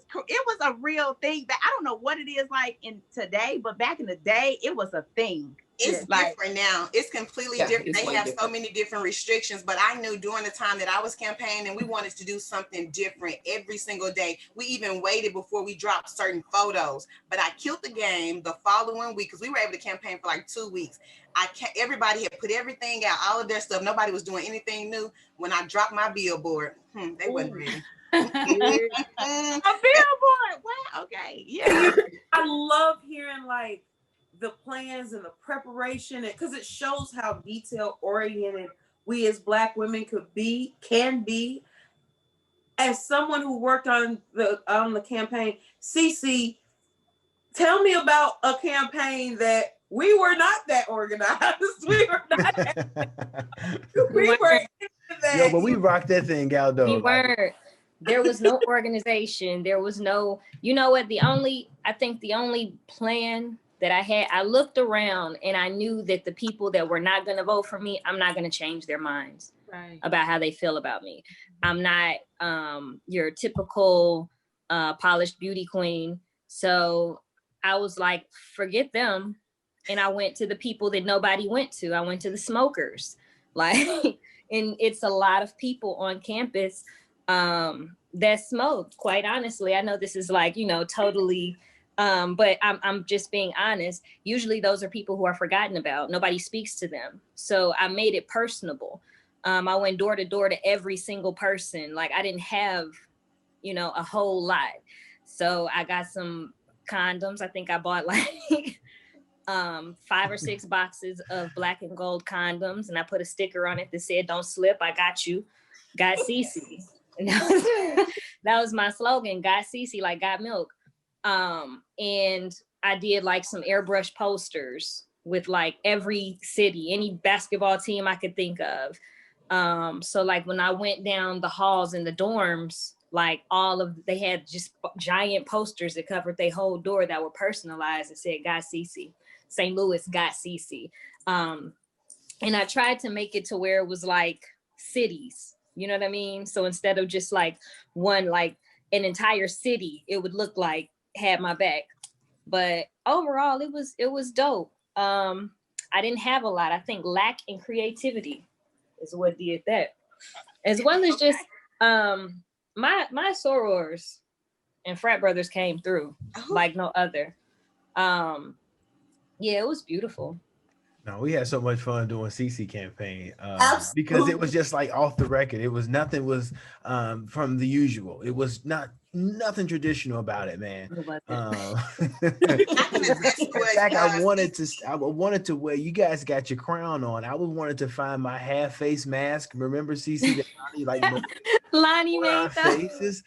Speaker 4: a real thing. But I don't know what it is like in today, but back in the day, it was a thing.
Speaker 8: It's different now. It's completely different. They have so many different restrictions, but I knew during the time that I was campaigning, we wanted to do something different every single day. We even waited before we dropped certain photos, but I killed the game the following week because we were able to campaign for like 2 weeks. Everybody had put everything out, all of their stuff. Nobody was doing anything new. When I dropped my billboard, they wasn't ready.
Speaker 4: A billboard. Wow. Okay. Yeah.
Speaker 3: I love hearing like the plans and the preparation, because it shows how detail oriented we as Black women can be. As someone who worked on the campaign, Cece, tell me about a campaign that we were not that organized. We were not. We were.
Speaker 2: Yo, but we rocked that thing out though.
Speaker 6: We were. There was no organization. There was no, what, I think the only plan that I had, I looked around and I knew that the people that were not going to vote for me, I'm not going to change their minds about how they feel about me. I'm not your typical polished beauty queen. So I was like, forget them. And I went to the people that nobody went to. I went to the smokers. And it's a lot of people on campus that smoke, quite honestly. I know this is totally, but I'm just being honest. Usually those are people who are forgotten about. Nobody speaks to them. So I made it personable. I went door to door to every single person. I didn't have, a whole lot. So I got some condoms. I think I bought 5 or 6 boxes of black and gold condoms. And I put a sticker on it that said, "Don't slip, I got you. Got Cece." And that was my slogan, "Got Cece, like got milk." And I did some airbrush posters with every city, any basketball team I could think of. So when I went down the halls in the dorms, they had just giant posters that covered their whole door that were personalized and said, "Got Cece. St. Louis, got Cece." And I tried to make it to where it was cities. You know what I mean? So instead of just one, an entire city, it would look like had my back. But overall, it was dope. I didn't have a lot. I think lack in creativity is what did that, as well as just my sorors and frat brothers came through like no other. Yeah, it was beautiful.
Speaker 2: No, we had so much fun doing CC campaign because it was just like off the record. It was nothing was from the usual. It was nothing traditional about it, man. In fact, I wanted to wear. You guys got your crown on. I wanted to find my half face mask. Remember, CC, that like
Speaker 6: Lonnie made
Speaker 2: faces.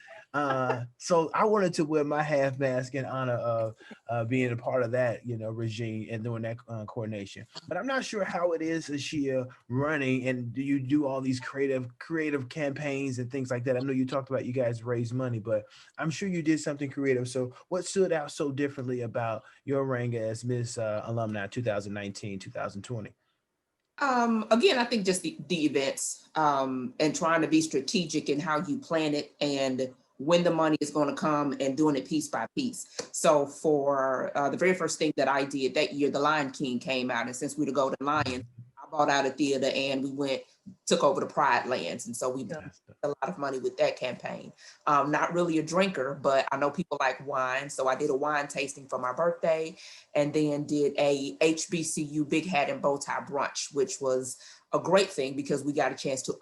Speaker 2: So I wanted to wear my half mask in honor of being a part of that, regime and doing that coordination. But I'm not sure how it is, Ashia, running, and do you do all these creative campaigns and things like that? I know you talked about you guys raise money, but I'm sure you did something creative. So what stood out so differently about your reign as Miss Alumni 2019, 2020?
Speaker 9: Again, I think just the events and trying to be strategic in how you plan it and when the money is going to come and doing it piece by piece. So for the very first thing that I did that year, The Lion King came out. And since we're the Golden Lion, I bought out a theater and we took over the Pride Lands. And so we done a lot of money with that campaign. Not really a drinker, but I know people like wine. So I did a wine tasting for my birthday and then did a HBCU big hat and bow tie brunch, which was a great thing because we got a chance to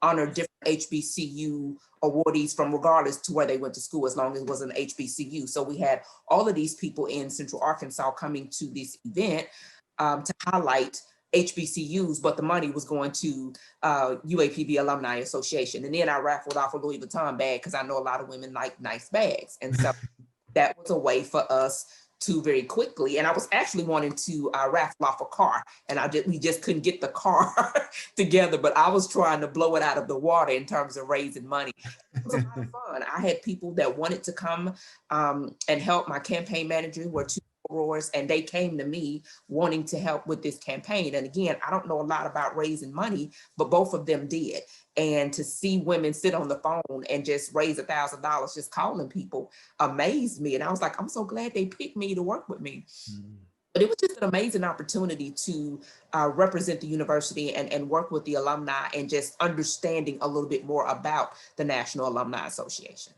Speaker 9: honor different HBCU awardees from regardless to where they went to school, as long as it was an HBCU. So we had all of these people in Central Arkansas coming to this event to highlight HBCUs, but the money was going to UAPB Alumni Association. And then I raffled off a Louis Vuitton bag because I know a lot of women like nice bags. And so that was a way for us to very quickly, and I was actually wanting to raffle off a car, and we just couldn't get the car together, but I was trying to blow it out of the water in terms of raising money. It was a lot of fun. I had people that wanted to come and help. My campaign manager were two roars, and they came to me wanting to help with this campaign. And again, I don't know a lot about raising money, but both of them did. And to see women sit on the phone and just raise $1,000, just calling people, amazed me. And I was like, I'm so glad they picked me to work with me. But it was just an amazing opportunity to represent the university and work with the alumni and just understanding a little bit more about the National Alumni Association.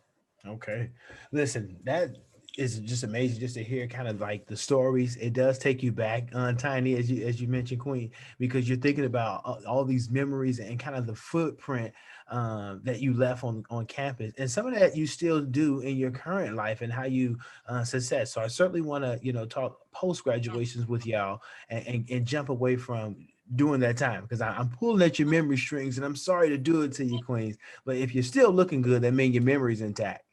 Speaker 2: Okay. Listen, that is just amazing just to hear kind of like the stories. It does take you back, Tiny, as you mentioned, Queen, because you're thinking about all these memories and kind of the footprint that you left on campus, and some of that you still do in your current life and how you success. So I certainly want to talk post graduations with y'all and jump away from during that time, because I'm pulling at your memory strings, and I'm sorry to do it to you, Queens, but if you're still looking good, that means your memory's intact.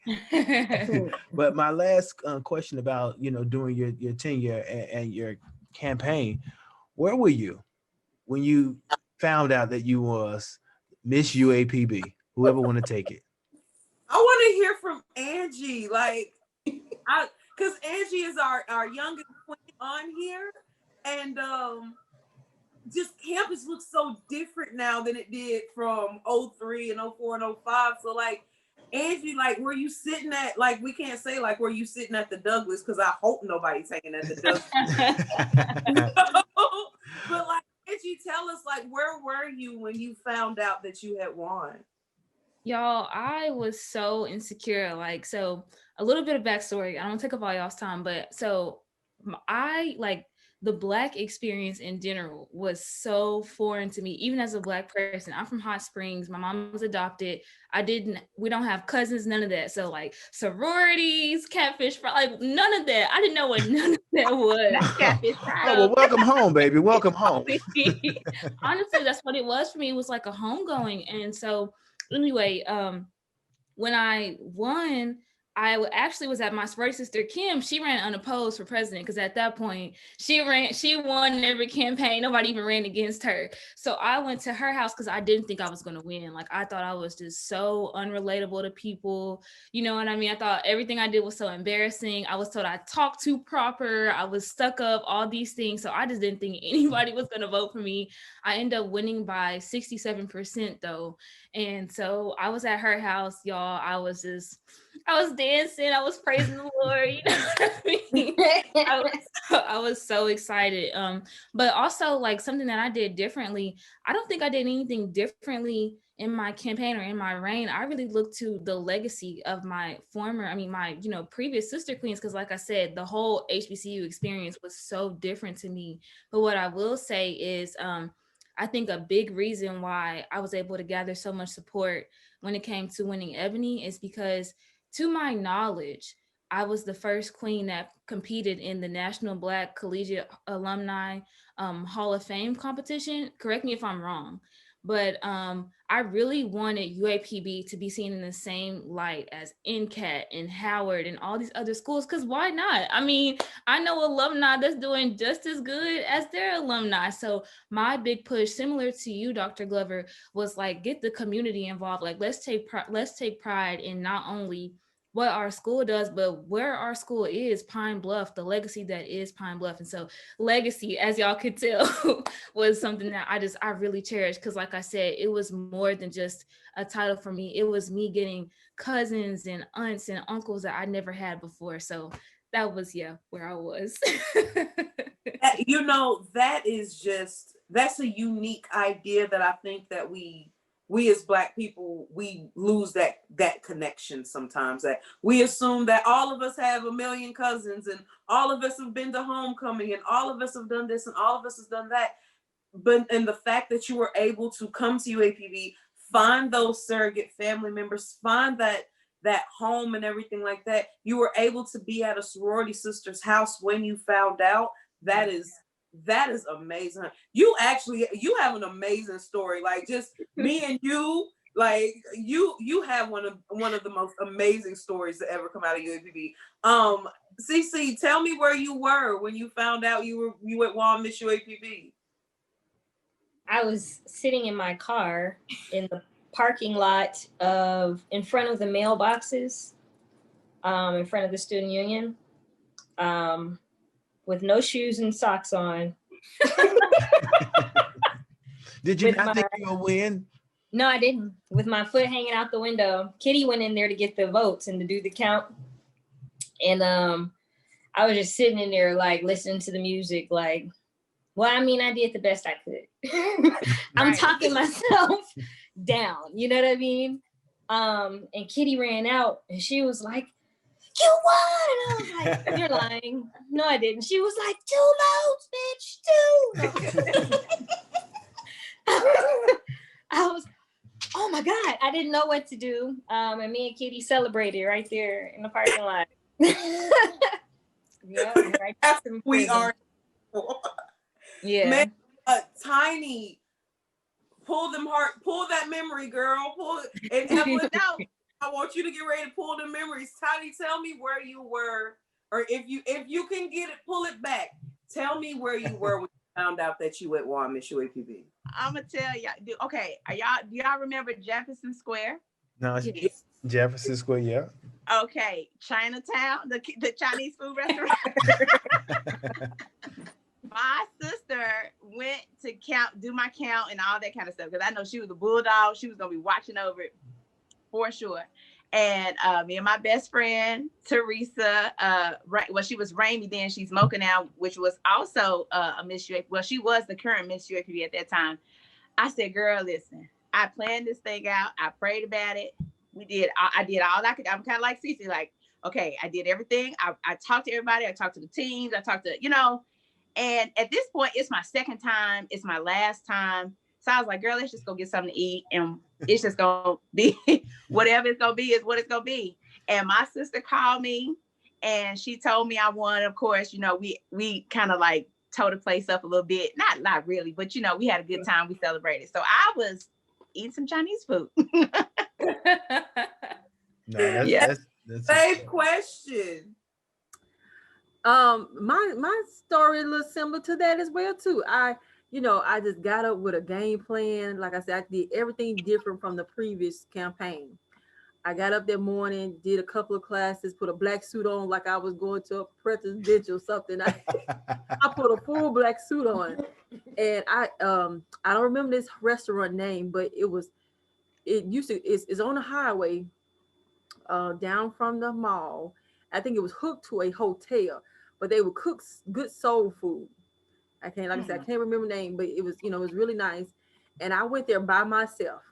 Speaker 2: But my last question about doing your tenure and your campaign, where were you when you found out that you was Miss UAPB? Whoever want to take it.
Speaker 3: I want to hear from Angie, because Angie is our youngest queen on here, and just campus looks so different now than it did from 03 and 04 and 05. So Angie, were you sitting at, we can't say were you sitting at the Douglas, because I hope nobody's taking at the Douglas. But Angie, tell us where were you when you found out that you had won?
Speaker 7: Y'all, I was so insecure. So a little bit of backstory. I don't take up all y'all's time, but so I the Black experience in general was so foreign to me, even as a Black person. I'm from Hot Springs. My mom was adopted. We don't have cousins, none of that. So sororities, catfish, none of that. I didn't know what none of that was.
Speaker 2: Catfish. Oh, well, welcome home, baby. Welcome home.
Speaker 7: Honestly, that's what it was for me. It was like a homegoing. And so anyway, when I won, I actually was at my sorority sister, Kim. She ran unopposed for president because at that point she won every campaign. Nobody even ran against her. So I went to her house because I didn't think I was going to win. I thought I was just so unrelatable to people. You know what I mean? I thought everything I did was so embarrassing. I was told I talked too proper. I was stuck up, all these things. So I just didn't think anybody was going to vote for me. I ended up winning by 67% though. And so I was at her house, y'all. I was dancing, I was praising the Lord, you know what I mean? I was so excited. But also like something that I did differently, I don't think I did anything differently in my campaign or in my reign. I really looked to the legacy of my previous sister queens, because like I said, the whole HBCU experience was so different to me. But what I will say is I think a big reason why I was able to gather so much support when it came to winning Ebony is because, to my knowledge, I was the first queen that competed in the National Black Collegiate Alumni Hall of Fame competition. Correct me if I'm wrong, but I really wanted UAPB to be seen in the same light as NCAT and Howard and all these other schools, because why not? I mean, I know alumni that's doing just as good as their alumni. So my big push, similar to you, Dr. Glover, was like, get the community involved. Like, let's take pride in not only what our school does, but where our school is, Pine Bluff, the legacy that is Pine Bluff. And so legacy, as y'all could tell, was something that I really cherished, because like I said, it was more than just a title for me. It was me getting cousins and aunts and uncles that I never had before. So that was, where I was.
Speaker 3: That's a unique idea that I think that we as Black people, we lose that connection sometimes. That we assume that all of us have a million cousins and all of us have been to homecoming and all of us have done this and all of us has done that. But and the fact that you were able to come to UAPB, find those surrogate family members, find that home and everything like that, you were able to be at a sorority sister's house when you found out. That is amazing. You have an amazing story. Like, just me and you, like you have one of the most amazing stories to ever come out of UAPB. CC, tell me where you were when you found out you at Miss UAPB.
Speaker 6: I was sitting in my car in the parking lot in front of the mailboxes, in front of the student union, with no shoes and socks on.
Speaker 2: Did you not think you would win?
Speaker 6: No, I didn't. With my foot hanging out the window. Kitty went in there to get the votes and to do the count. And I was just sitting in there, like, listening to the music, like, well, I mean, I did the best I could. I'm talking myself down, you know what I mean? And Kitty ran out and she was like, you won! And I was like, you're lying. No, I didn't. She was like, 2 votes, bitch, 2. I was, oh my God, I didn't know what to do. And me and Kitty celebrated right there in the parking lot. Yeah, right.
Speaker 3: We are.
Speaker 6: Yeah.
Speaker 3: Man, Tiny, pull that memory, girl. Pull it. And Evelyn, now I want you to get ready to pull the memories. Tiny, tell me where you were, or if you can get it, pull it back. Tell me where you were when you found out that you at Miss UAPB.
Speaker 4: I'm gonna tell y'all. Okay, do y'all remember Jefferson Square?
Speaker 2: No, it's Jefferson Square. Yeah.
Speaker 4: Okay, Chinatown, the Chinese food restaurant. My sister went to do my count and all that kind of stuff, because I know she was a bulldog. She was gonna be watching over it for sure. And me and my best friend Teresa, she was Raimi then, she's Mocha now, which was also a Miss UAPB. Well, she was the current Miss UAPB at that time. I said, girl, listen, I planned this thing out. I prayed about it. I did all I could. I'm kind of like Cece, like, okay, I did everything. I talked to everybody. I talked to the teams. I talked to, and at this point, it's my second time. It's my last time. So I was like, girl, let's just go get something to eat. And it's just going to be whatever it's going to be is what it's going to be. And my sister called me and she told me I won. Of course, we kind of like tore the place up a little bit. Not really, but we had a good time. We celebrated. So I was eating some Chinese food.
Speaker 2: That's
Speaker 3: Same question.
Speaker 5: My story a little similar to that as well too. I just got up with a game plan. Like I said, I did everything different from the previous campaign. I got up that morning, did a couple of classes, put a black suit on like I was going to a presidential or something. I put a full black suit on, and I don't remember this restaurant name, but it's on the highway down from the mall. I think it was hooked to a hotel, but they would cook good soul food. Like I said, I can't remember the name, but it was, it was really nice. And I went there by myself,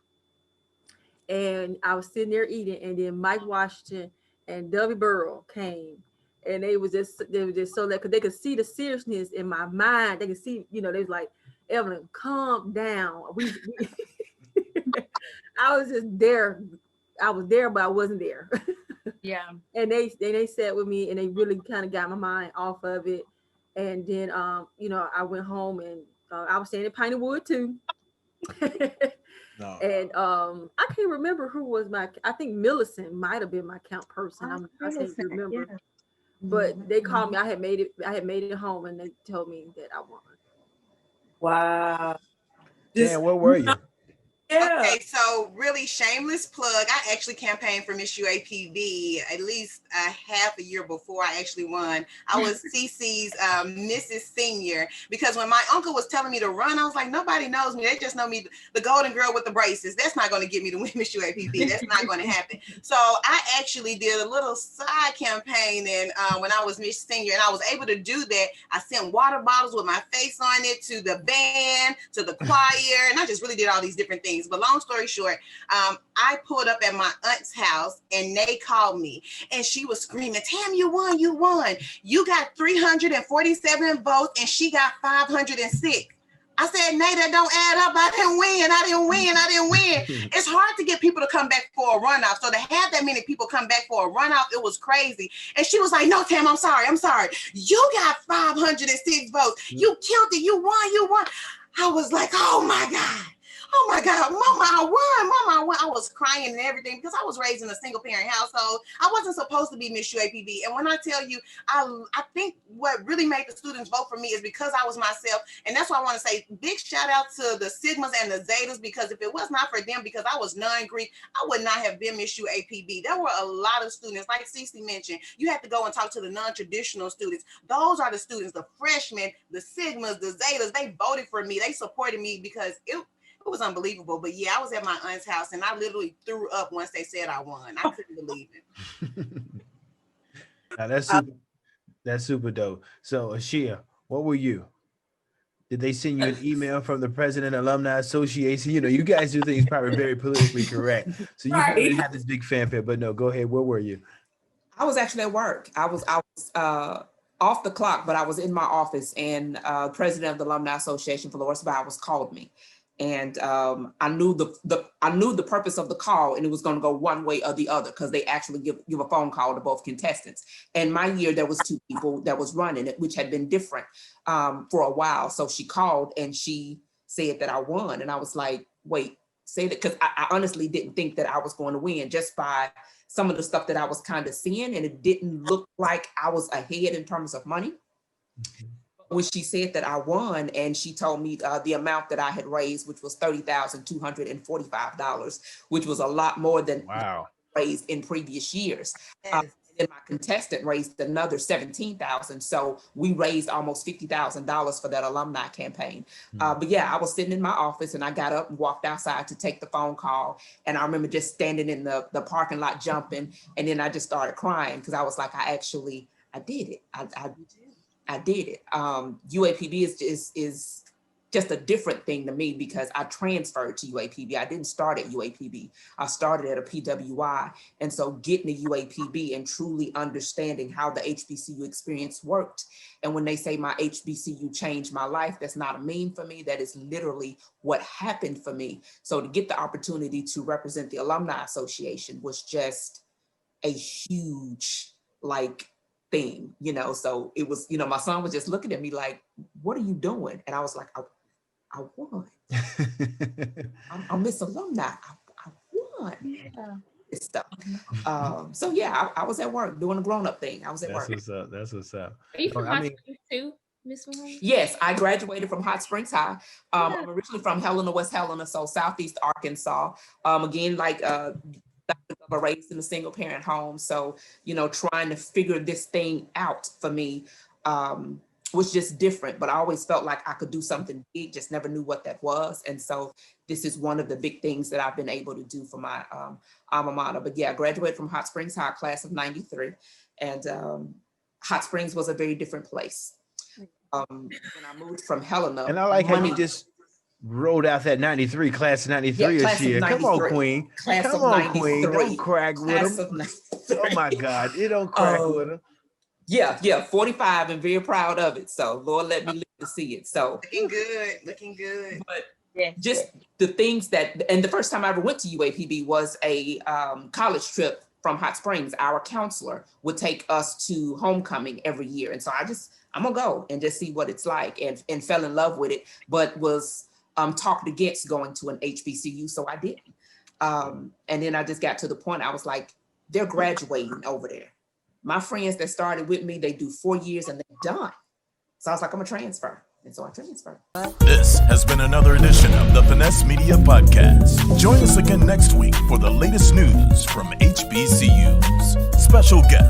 Speaker 5: and I was sitting there eating, and then Mike Washington and Dovey Burrow came, and they were just so that because they could see the seriousness in my mind. They could see, they was like, Evelyn, calm down. I was just there. I was there, but I wasn't there.
Speaker 11: Yeah.
Speaker 5: And they sat with me, and they really kind of got my mind off of it. And then, I went home, and I was staying in Piney Wood too.
Speaker 2: No.
Speaker 5: And I can't remember who was I think Millicent might have been my count person. I can't remember.
Speaker 11: Yeah.
Speaker 5: But they called me. I had made it home, and they told me that I won.
Speaker 3: Wow.
Speaker 2: Dan, where were you?
Speaker 3: Yeah.
Speaker 8: Okay, so really shameless plug. I actually campaigned for Miss UAPB at least a half a year before I actually won. I was CC's Mrs. Senior, because when my uncle was telling me to run, I was like, nobody knows me. They just know me, the golden girl with the braces. That's not going to get me to win Miss UAPB. That's not going to happen. So I actually did a little side campaigning when I was Miss Senior, and I was able to do that. I sent water bottles with my face on it to the band, to the choir, and I just really did all these different things. But long story short, I pulled up at my aunt's house, and they called me, and she was screaming, Tam, you won, you won. You got 347 votes, and she got 506. I said, Nay, that don't add up. I didn't win. It's hard to get people to come back for a runoff. So to have that many people come back for a runoff, it was crazy. And she was like, no, Tam, I'm sorry. You got 506 votes. You killed it. You won. I was like, oh my God, Mama, I won. I was crying and everything because I was raised in a single parent household. I wasn't supposed to be Miss UAPB. And when I tell you, I think what really made the students vote for me is because I was myself. And that's why I want to say big shout out to the Sigmas and the Zetas, because if it was not for them, because I was non-Greek, I would not have been Miss UAPB. There were a lot of students, like Cece mentioned, you have to go and talk to the non-traditional students. Those are the students, the freshmen, the Sigmas, the Zetas. They voted for me. They supported me because it was unbelievable. But yeah, I was at my aunt's house, and I literally threw up once they said I won. I couldn't believe it.
Speaker 2: Now, that's super dope. So Ashia, what were you? Did they send you an email from the President Alumni Association? You guys do things probably very politically correct. So you probably had this big fanfare, but no, go ahead. Where were you?
Speaker 9: I was actually at work. I was off the clock, but I was in my office, and President of the Alumni Association, Dolores Bowers, called me. And I knew the purpose of the call, and it was going to go one way or the other, because they actually give a phone call to both contestants. And my year, there was 2 people that was running it, which had been different for a while. So she called and she said that I won, and I was like, wait, say that, because I honestly didn't think that I was going to win just by some of the stuff that I was kind of seeing, and it didn't look like I was ahead in terms of money. Mm-hmm. When she said that I won, and she told me the amount that I had raised, which was $30,245, which was a lot more than raised in previous years. Yes. And my contestant raised another $17,000. So we raised almost $50,000 for that alumni campaign. But yeah, I was sitting in my office, and I got up and walked outside to take the phone call. And I remember just standing in the parking lot jumping. And then I just started crying, because I was like, I did it. I did it. UAPB is just a different thing to me, because I transferred to UAPB. I didn't start at UAPB. I started at a PWI. And so getting to UAPB and truly understanding how the HBCU experience worked. And when they say my HBCU changed my life, that's not a meme for me. That is literally what happened for me. So to get the opportunity to represent the Alumni Association was just a huge, thing, so it was, my son was just looking at me like, what are you doing? And I was like, I won. I'm Miss Alumni. I won. Yeah. This stuff. So yeah, I was at work doing a grown-up thing. I was at work.
Speaker 2: That's what's up.
Speaker 7: Are you from Hot Springs too, Miss Malone?
Speaker 9: Yes, I graduated from Hot Springs High. I'm originally from Helena, West Helena, so Southeast Arkansas. Again, raised in a single parent home. So, trying to figure this thing out for me was just different, but I always felt like I could do something big, just never knew what that was. And so this is one of the big things that I've been able to do for my alma mater. But yeah, I graduated from Hot Springs High, class of 93. And Hot Springs was a very different place. When I moved from Helena.
Speaker 2: And I like how you just rolled out that 93, class of 93
Speaker 9: Yeah, class
Speaker 2: this year.
Speaker 9: of
Speaker 2: Come on,
Speaker 9: 93.
Speaker 2: Queen.
Speaker 9: Class
Speaker 2: Come
Speaker 9: of
Speaker 2: on,
Speaker 9: 93.
Speaker 2: Queen. Don't crack
Speaker 9: Class
Speaker 2: with
Speaker 9: of
Speaker 2: them.
Speaker 9: 93.
Speaker 2: Oh my God, it don't crack with them.
Speaker 9: Yeah, 45 and very proud of it. So Lord, let me live to see it. So
Speaker 8: Looking good.
Speaker 9: But
Speaker 4: Yes,
Speaker 9: just the things that, and the first time I ever went to UAPB was a college trip from Hot Springs. Our counselor would take us to homecoming every year. And so I'm gonna go and just see what it's like, and fell in love with it, but was talked against going to an HBCU. So I did. And then I just got to the point, I was like, they're graduating over there. My friends that started with me, they do 4 years and they're done. So I was like, I'm gonna transfer. And so I transferred.
Speaker 1: This has been another edition of the Finesse Media Podcast. Join us again next week for the latest news from HBCUs. Special guest